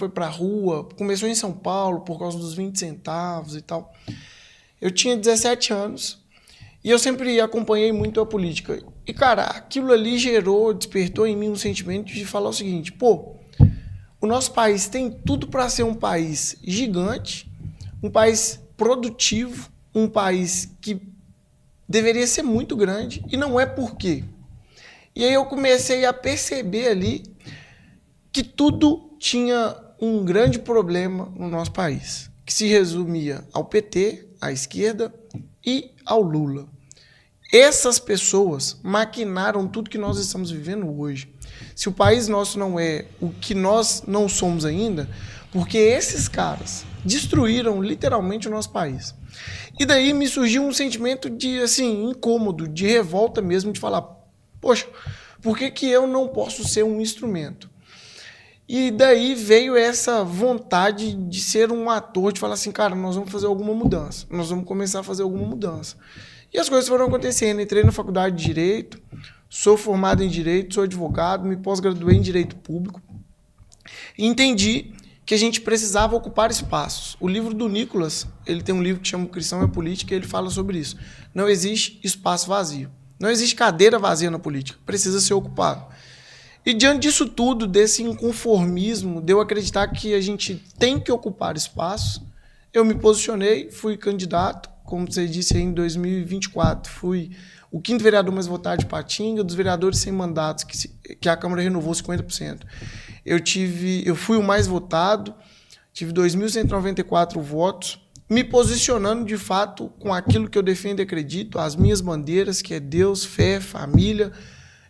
foi pra rua, começou em São Paulo por causa dos 20 centavos e tal. Eu tinha 17 anos e eu sempre acompanhei muito a política. E, cara, aquilo ali despertou em mim um sentimento de falar o seguinte, pô, o nosso país tem tudo para ser um país gigante, um país produtivo, um país que deveria ser muito grande e não é por quê. E aí eu comecei a perceber ali que tudo tinha um grande problema no nosso país, que se resumia ao PT, à esquerda e ao Lula. Essas pessoas maquinaram tudo que nós estamos vivendo hoje. Se o país nosso não é o que nós não somos ainda, porque esses caras destruíram literalmente o nosso país. E daí me surgiu um sentimento de, assim, incômodo, de revolta mesmo, de falar, poxa, por que eu não posso ser um instrumento? E daí veio essa vontade de ser um ator, de falar assim, cara, nós vamos fazer alguma mudança, nós vamos começar a fazer alguma mudança. E as coisas foram acontecendo. Entrei na faculdade de Direito, sou formado em Direito, sou advogado, me pós-graduei em Direito Público. E entendi que a gente precisava ocupar espaços. O livro do Nicolas, ele tem um livro que chama Cristão é Política, e ele fala sobre isso. Não existe espaço vazio. Não existe cadeira vazia na política. Precisa ser ocupado. E diante disso tudo, desse inconformismo, de eu acreditar que a gente tem que ocupar espaços, eu me posicionei, fui candidato, como você disse aí, em 2024, fui o 5º vereador mais votado de Patinga, dos vereadores sem mandatos, que a Câmara renovou 50%. Eu fui o mais votado, tive 2.194 votos, me posicionando de fato com aquilo que eu defendo e acredito, as minhas bandeiras, que é Deus, fé, família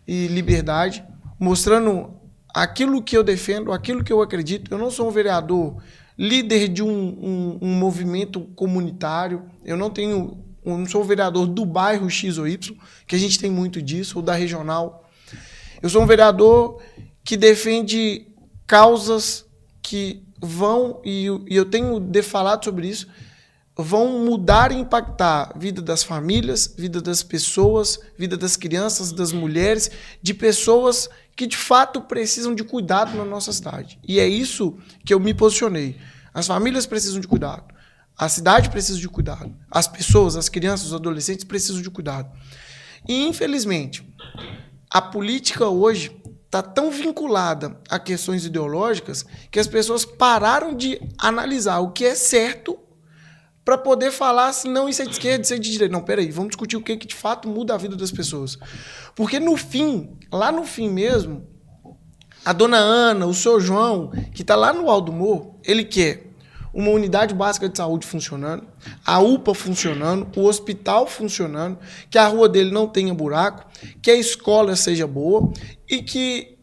e liberdade, mostrando aquilo que eu defendo, aquilo que eu acredito. Eu não sou um vereador líder de um movimento comunitário, eu não sou vereador do bairro X ou Y, que a gente tem muito disso, ou da regional. Eu sou um vereador que defende causas que vão, e eu tenho falado sobre isso, vão mudar e impactar a vida das famílias, vida das pessoas, vida das crianças, das mulheres, de pessoas que de fato precisam de cuidado na nossa cidade. E é isso que eu me posicionei. As famílias precisam de cuidado. A cidade precisa de cuidado. As pessoas, as crianças, os adolescentes precisam de cuidado. E, infelizmente, a política hoje está tão vinculada a questões ideológicas que as pessoas pararam de analisar o que é certo para poder falar se não, isso é de esquerda, isso é de direita. Não, peraí, vamos discutir o que de fato muda a vida das pessoas. Porque no fim, lá no fim mesmo, a dona Ana, o seu João, que está lá no Alto Morro, ele quer uma unidade básica de saúde funcionando, a UPA funcionando, o hospital funcionando, que a rua dele não tenha buraco, que a escola seja boa e que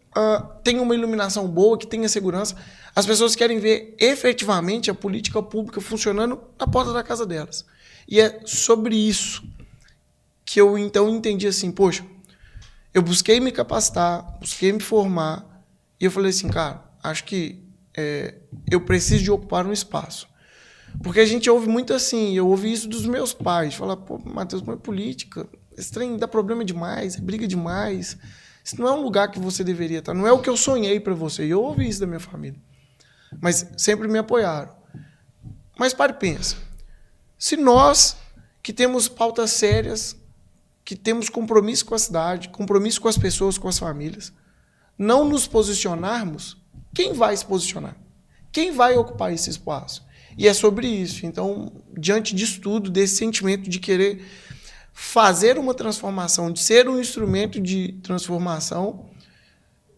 tenha uma iluminação boa, que tenha segurança. As pessoas querem ver efetivamente a política pública funcionando na porta da casa delas. E é sobre isso que eu então entendi assim, poxa, eu busquei me capacitar, busquei me formar, e eu falei assim, cara, acho que eu preciso de ocupar um espaço. Porque a gente ouve muito assim, eu ouvi isso dos meus pais, falar, pô, Matheus, não é política, esse trem dá problema demais, briga demais, isso não é um lugar que você deveria estar, não é o que eu sonhei para você, e eu ouvi isso da minha família. Mas sempre me apoiaram. Mas pare e pensa, se nós que temos pautas sérias, que temos compromisso com a cidade, compromisso com as pessoas, com as famílias, não nos posicionarmos, quem vai se posicionar? Quem vai ocupar esse espaço? E é sobre isso. Então, diante disso tudo, desse sentimento de querer fazer uma transformação, de ser um instrumento de transformação,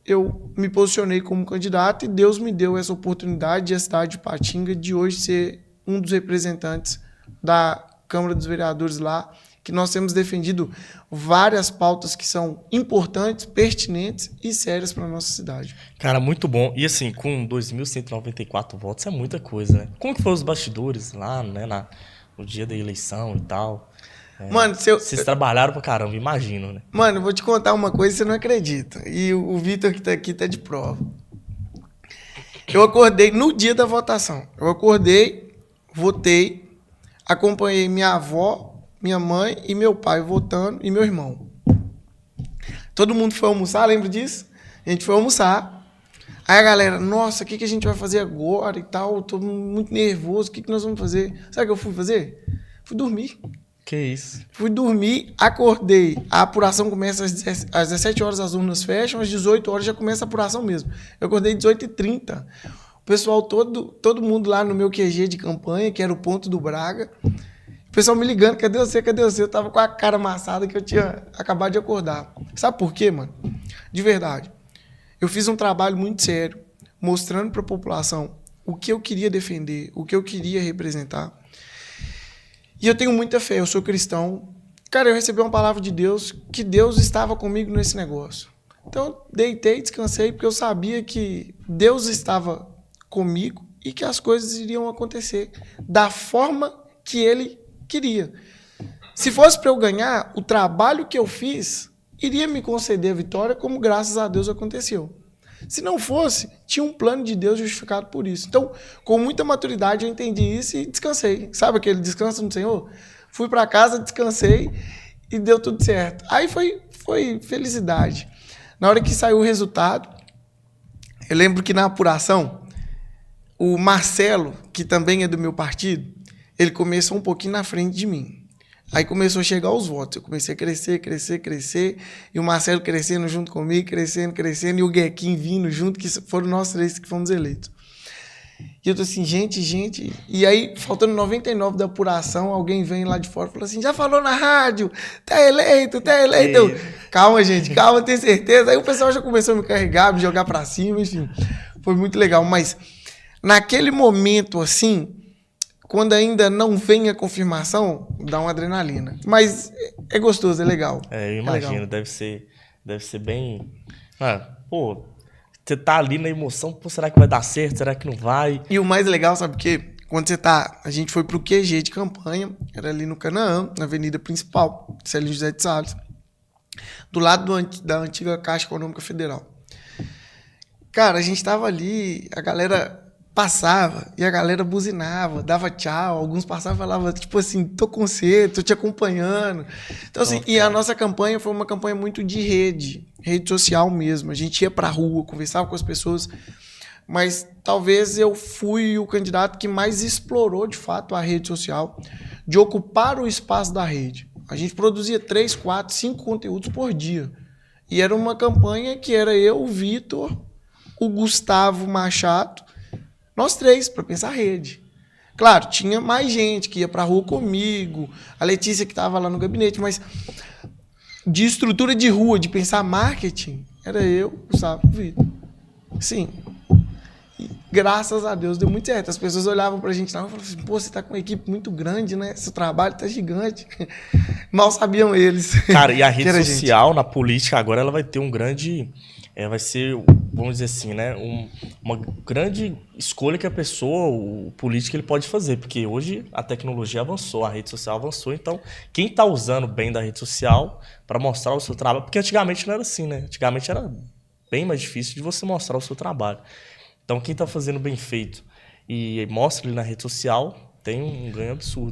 eu me posicionei como candidato e Deus me deu essa oportunidade de a cidade de Patinga de hoje ser um dos representantes da Câmara dos Vereadores lá, que nós temos defendido várias pautas que são importantes, pertinentes e sérias para a nossa cidade. Cara, muito bom. E assim, com 2.194 votos é muita coisa, né? Como que foram os bastidores lá, né, no dia da eleição e tal? Mano, vocês trabalharam pra caramba, imagino, né? Mano, eu vou te contar uma coisa que você não acredita. E o Vitor que tá aqui tá de prova. Eu acordei no dia da votação. Eu acordei, votei, acompanhei minha avó, minha mãe e meu pai votando e meu irmão. Todo mundo foi almoçar, lembra disso? A gente foi almoçar. Aí a galera, nossa, o que a gente vai fazer agora e tal? Tô muito nervoso, o que nós vamos fazer? Sabe o que eu fui fazer? Fui dormir. Que isso? Fui dormir, acordei. A apuração começa às 17 horas, as urnas fecham, às 18 horas já começa a apuração mesmo. Eu acordei às 18h30. O pessoal, todo mundo lá no meu QG de campanha, que era o ponto do Braga. O pessoal me ligando, cadê você, cadê você? Eu tava com a cara amassada que eu tinha acabado de acordar. Sabe por quê, mano? De verdade. Eu fiz um trabalho muito sério, mostrando para a população o que eu queria defender, o que eu queria representar. E eu tenho muita fé, eu sou cristão. Cara, eu recebi uma palavra de Deus, que Deus estava comigo nesse negócio. Então, eu deitei, descansei, porque eu sabia que Deus estava comigo e que as coisas iriam acontecer da forma que Ele queria. Se fosse para eu ganhar, o trabalho que eu fiz iria me conceder a vitória, como graças a Deus aconteceu. Se não fosse, tinha um plano de Deus justificado por isso. Então, com muita maturidade, eu entendi isso e descansei. Sabe aquele descanso no Senhor? Fui para casa, descansei e deu tudo certo. Aí foi felicidade. Na hora que saiu o resultado, eu lembro que na apuração, o Marcelo, que também é do meu partido, ele começou um pouquinho na frente de mim. Aí começou a chegar os votos. Eu comecei a crescer. E o Marcelo crescendo junto comigo, crescendo. E o Guequim vindo junto, que foram nós três que fomos eleitos. E eu tô assim, gente. E aí, faltando 99 da apuração, alguém vem lá de fora e fala assim, já falou na rádio, tá eleito. Eu, calma, gente, calma, tenho certeza. Aí o pessoal já começou a me carregar, me jogar pra cima, enfim. Foi muito legal. Mas naquele momento, assim, quando ainda não vem a confirmação, dá uma adrenalina. Mas é gostoso, é legal. Eu imagino, legal. Deve ser bem... pô, você tá ali na emoção, pô, será que vai dar certo? Será que não vai? E o mais legal, sabe o quê? Quando você tá... A gente foi pro QG de campanha, era ali no Canaã, na avenida principal, Celso José de Salles, do lado da antiga Caixa Econômica Federal. Cara, a gente tava ali, a galera passava e a galera buzinava, dava tchau, alguns passavam e falavam, tipo assim, tô com você, tô te acompanhando. Então, assim, e a nossa campanha foi uma campanha muito de rede social mesmo. A gente ia pra rua, conversava com as pessoas, mas talvez eu fui o candidato que mais explorou, de fato, a rede social, de ocupar o espaço da rede. A gente produzia 3, 4, 5 conteúdos por dia. E era uma campanha que era eu, o Vitor, o Gustavo Machado, nós três, para pensar rede. Claro, tinha mais gente que ia para a rua comigo, a Letícia que estava lá no gabinete, mas de estrutura de rua, de pensar marketing, era eu, Gustavo, Vitor. Sim. E, graças a Deus, deu muito certo. As pessoas olhavam para a gente lá e falavam assim, pô, você está com uma equipe muito grande, né? Seu trabalho está gigante. Mal sabiam eles. Cara, e a rede social, na política, agora ela vai ter um grande... vai ser, vamos dizer assim, né, uma grande escolha que a pessoa, o político, ele pode fazer, porque hoje a tecnologia avançou, a rede social avançou, então quem está usando bem da rede social para mostrar o seu trabalho, porque antigamente não era assim, né, antigamente era bem mais difícil de você mostrar o seu trabalho. Então quem está fazendo bem feito e mostra ele na rede social tem um ganho absurdo.